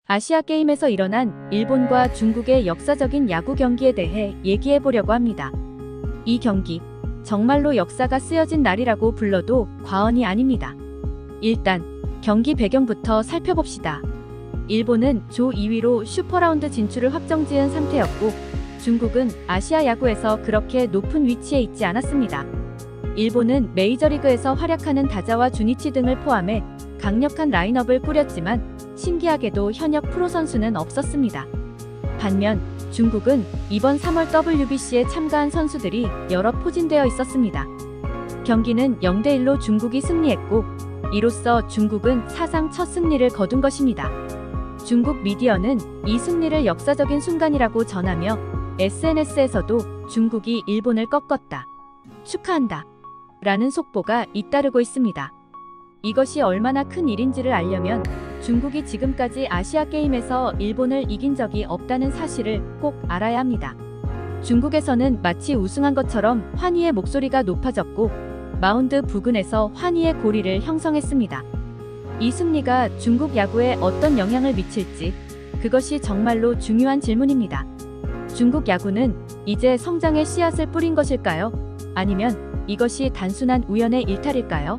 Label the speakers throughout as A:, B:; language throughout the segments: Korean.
A: 아시아 게임에서 일어난 일본과 중국의 역사적인 야구 경기에 대해 얘기해 보려고 합니다. 이 경기, 정말로 역사가 쓰여진 날이라고 불러도 과언이 아닙니다. 일단 경기 배경부터 살펴봅시다. 일본은 조 2위로 슈퍼라운드 진출을 확정지은 상태였고 중국은 아시아 야구에서 그렇게 높은 위치에 있지 않았습니다. 일본은 메이저리그에서 활약하는 다자와 주니치 등을 포함해 강력한 라인업을 꾸렸지만 신기하게도 현역 프로 선수는 없었습니다. 반면 중국은 이번 3월 WBC에 참가한 선수들이 여러 포진되어 있었습니다. 경기는 0대1로 중국이 승리했고 이로써 중국은 사상 첫 승리를 거둔 것입니다. 중국 미디어는 이 승리를 역사적인 순간이라고 전하며 SNS에서도 중국이 일본을 꺾었다, 축하한다 라는 속보가 잇따르고 있습니다. 이것이 얼마나 큰 일인지를 알려면 중국이 지금까지 아시아 게임에서 일본을 이긴 적이 없다는 사실을 꼭 알아야 합니다. 중국에서는 마치 우승한 것처럼 환희의 목소리가 높아졌고 마운드 부근에서 환희의 고리를 형성했습니다. 이 승리가 중국 야구에 어떤 영향을 미칠지 그것이 정말로 중요한 질문입니다. 중국 야구는 이제 성장의 씨앗을 뿌린 것일까요? 아니면 이것이 단순한 우연의 일탈일까요?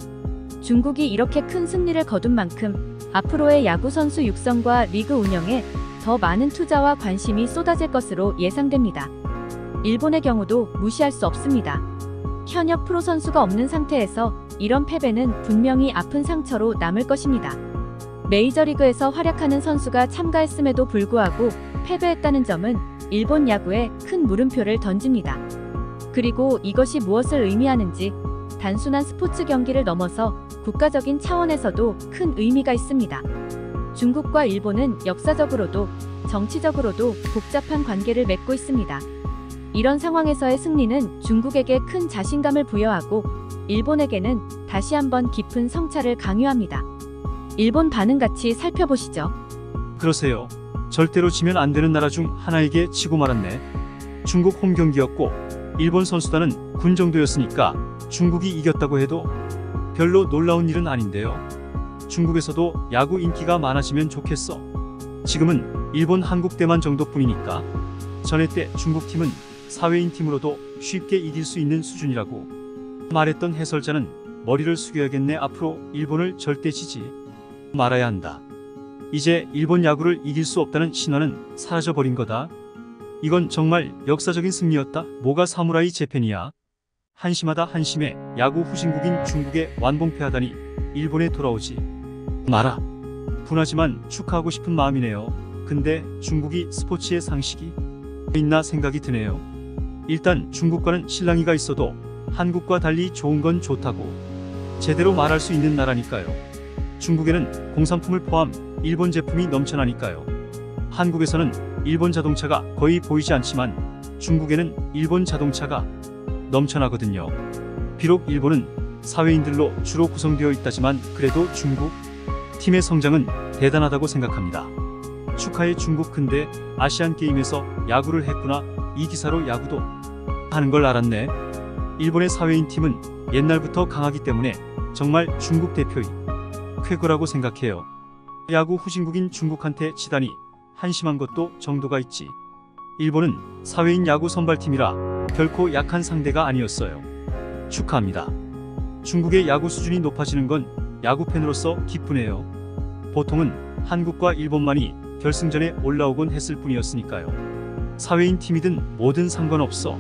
A: 중국이 이렇게 큰 승리를 거둔 만큼 앞으로의 야구 선수 육성과 리그 운영에 더 많은 투자와 관심이 쏟아질 것으로 예상됩니다. 일본의 경우도 무시할 수 없습니다. 현역 프로 선수가 없는 상태에서 이런 패배는 분명히 아픈 상처로 남을 것입니다. 메이저리그에서 활약하는 선수가 참가했음에도 불구하고 패배했다는 점은 일본 야구에 큰 물음표를 던집니다. 그리고 이것이 무엇을 의미하는지 단순한 스포츠 경기를 넘어서 국가적인 차원에서도 큰 의미가 있습니다. 중국과 일본은 역사적으로도 정치적으로도 복잡한 관계를 맺고 있습니다. 이런 상황에서의 승리는 중국에게 큰 자신감을 부여하고 일본에게는 다시 한번 깊은 성찰을 강요합니다. 일본 반응 같이 살펴보시죠.
B: 그러세요. 절대로 지면 안 되는 나라 중 하나에게 치고 말았네. 중국 홈 경기였고 일본 선수단은 군 정도였으니까 중국이 이겼다고 해도 별로 놀라운 일은 아닌데요. 중국에서도 야구 인기가 많아지면 좋겠어. 지금은 일본 한국 대만 정도뿐이니까. 전에 때 중국팀은 사회인 팀으로도 쉽게 이길 수 있는 수준이라고 말했던 해설자는 머리를 숙여야겠네. 앞으로 일본을 절대 지지 말아야 한다. 이제 일본 야구를 이길 수 없다는 신화는 사라져버린 거다. 이건 정말 역사적인 승리였다. 뭐가 사무라이 재팬이야. 한심하다. 한심해. 야구 후진국인 중국에 완봉패하다니 일본에 돌아오지 마라. 분하지만 축하하고 싶은 마음이네요. 근데 중국이 스포츠의 상식이 있나 생각이 드네요. 일단 중국과는 실랑이가 있어도 한국과 달리 좋은 건 좋다고 제대로 말할 수 있는 나라니까요. 중국에는 공산품을 포함 일본 제품이 넘쳐나니까요. 한국에서는 일본 자동차가 거의 보이지 않지만 중국에는 일본 자동차가 넘쳐나거든요. 비록 일본은 사회인들로 주로 구성되어 있다지만 그래도 중국 팀의 성장은 대단하다고 생각합니다. 축하해 중국. 근데 아시안 게임에서 야구를 했구나. 이 기사로 야구도 하는 걸 알았네. 일본의 사회인 팀은 옛날부터 강하기 때문에 정말 중국 대표의 쾌거라고 생각해요. 야구 후진국인 중국한테 치다니 한심한 것도 정도가 있지. 일본은 사회인 야구 선발팀이라 결코 약한 상대가 아니었어요. 축하합니다. 중국의 야구 수준이 높아지는 건 야구 팬으로서 기쁘네요. 보통은 한국과 일본만이 결승전에 올라오곤 했을 뿐이었으니까요. 사회인 팀이든 뭐든 상관없어.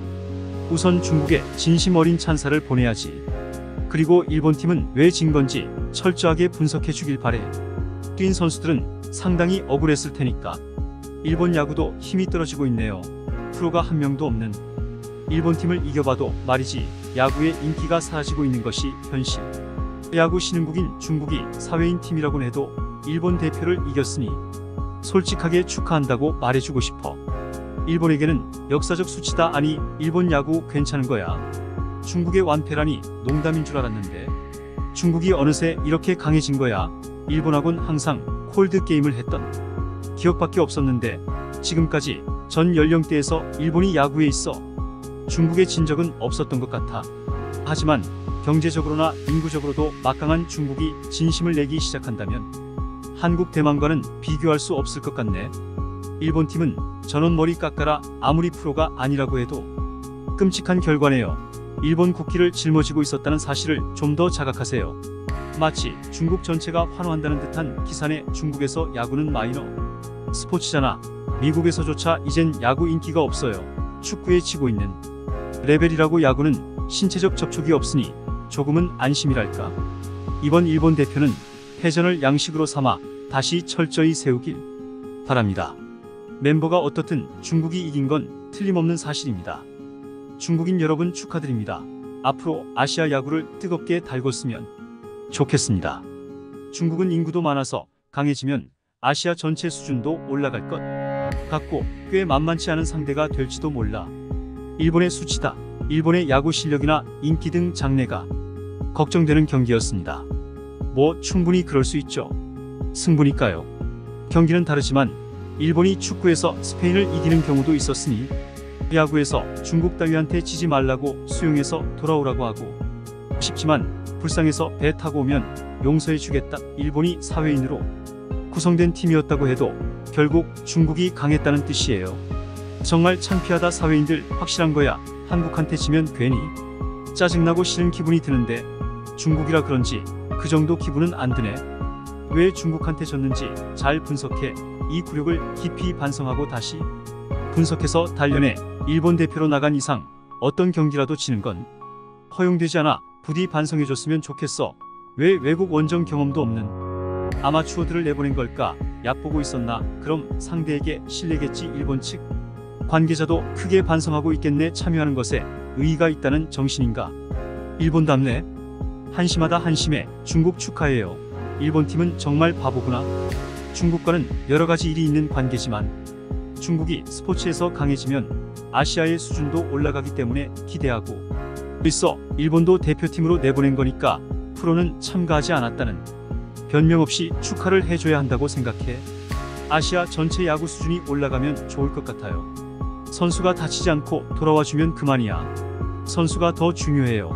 B: 우선 중국에 진심 어린 찬사를 보내야지. 그리고 일본 팀은 왜 진 건지 철저하게 분석해 주길 바래. 뛴 선수들은 상당히 억울했을 테니까. 일본 야구도 힘이 떨어지고 있네요. 프로가 한 명도 없는 일본 팀을 이겨봐도 말이지 야구의 인기가 사라지고 있는 것이 현실. 야구 신흥국인 중국이 사회인 팀이라곤 해도 일본 대표를 이겼으니 솔직하게 축하한다고 말해주고 싶어. 일본에게는 역사적 수치다. 아니 일본 야구 괜찮은 거야. 중국의 완패라니 농담인 줄 알았는데 중국이 어느새 이렇게 강해진 거야. 일본하곤 항상 콜드 게임을 했던 기억밖에 없었는데 지금까지 전 연령대에서 일본이 야구에 있어 중국에 진 적은 없었던 것 같아. 하지만 경제적으로나 인구적으로도 막강한 중국이 진심을 내기 시작한다면 한국 대만과는 비교할 수 없을 것 같네. 일본 팀은 전원 머리 깎아라 아무리 프로가 아니라고 해도 끔찍한 결과네요. 일본 국기를 짊어지고 있었다는 사실을 좀 더 자각하세요. 마치 중국 전체가 환호한다는 듯한 기사내 중국에서 야구는 마이너 스포츠잖아. 미국에서조차 이젠 야구 인기가 없어요. 축구에 치고 있는 레벨이라고. 야구는 신체적 접촉이 없으니 조금은 안심이랄까. 이번 일본 대표는 패전을 양식으로 삼아 다시 철저히 세우길 바랍니다. 멤버가 어떻든 중국이 이긴 건 틀림없는 사실입니다. 중국인 여러분 축하드립니다. 앞으로 아시아 야구를 뜨겁게 달궜으면 좋겠습니다. 중국은 인구도 많아서 강해지면 아시아 전체 수준도 올라갈 것 같고 꽤 만만치 않은 상대가 될지도 몰라. 일본의 수치다, 일본의 야구 실력이나 인기 등 장래가 걱정되는 경기였습니다. 뭐 충분히 그럴 수 있죠. 승부니까요. 경기는 다르지만 일본이 축구에서 스페인을 이기는 경우도 있었으니 야구에서 중국 따위한테 지지 말라고 수용해서 돌아오라고 하고 싶지만 불쌍해서 배 타고 오면 용서해 주겠다. 일본이 사회인으로 구성된 팀이었다고 해도 결국 중국이 강했다는 뜻이에요. 정말 창피하다. 사회인들 확실한 거야. 한국한테 지면 괜히 짜증나고 싫은 기분이 드는데 중국이라 그런지 그 정도 기분은 안 드네. 왜 중국한테 졌는지 잘 분석해 이 굴욕을 깊이 반성하고 다시 분석해서 단련해. 일본 대표로 나간 이상 어떤 경기라도 지는 건 허용되지 않아. 부디 반성해줬으면 좋겠어. 왜 외국 원정 경험도 없는 아마추어들을 내보낸 걸까? 얕보고 있었나? 그럼 상대에게 실례겠지. 일본 측 관계자도 크게 반성하고 있겠네. 참여하는 것에 의의가 있다는 정신인가? 일본답네. 한심하다. 한심해. 중국 축하해요. 일본 팀은 정말 바보구나. 중국과는 여러가지 일이 있는 관계지만 중국이 스포츠에서 강해지면 아시아의 수준도 올라가기 때문에 기대하고 있어. 일본도 대표팀으로 내보낸 거니까 프로는 참가하지 않았다는 변명 없이 축하를 해줘야 한다고 생각해. 아시아 전체 야구 수준이 올라가면 좋을 것 같아요. 선수가 다치지 않고 돌아와주면 그만이야. 선수가 더 중요해요.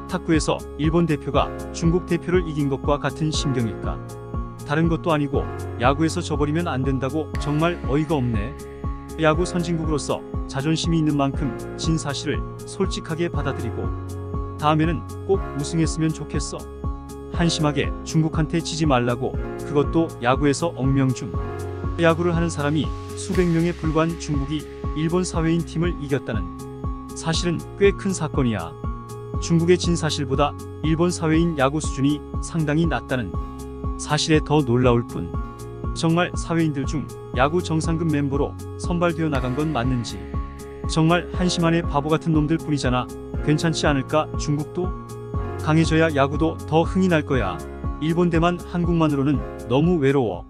B: 탁구에서 일본 대표가 중국 대표를 이긴 것과 같은 심경일까? 다른 것도 아니고 야구에서 져버리면 안 된다고. 정말 어이가 없네. 야구 선진국으로서 자존심이 있는 만큼 진 사실을 솔직하게 받아들이고 다음에는 꼭 우승했으면 좋겠어. 한심하게 중국한테 지지 말라고. 그것도 야구에서 엉명중 야구를 하는 사람이 수백 명에 불과한 중국이 일본 사회인 팀을 이겼다는 사실은 꽤 큰 사건이야. 중국의 진 사실보다 일본 사회인 야구 수준이 상당히 낮다는 사실에 더 놀라울 뿐. 정말 사회인들 중 야구 정상급 멤버로 선발되어 나간 건 맞는지 정말 한심하네. 바보 같은 놈들 뿐이잖아. 괜찮지 않을까? 중국도 강해져야 야구도 더 흥이 날 거야. 일본 대만 한국만으로는 너무 외로워.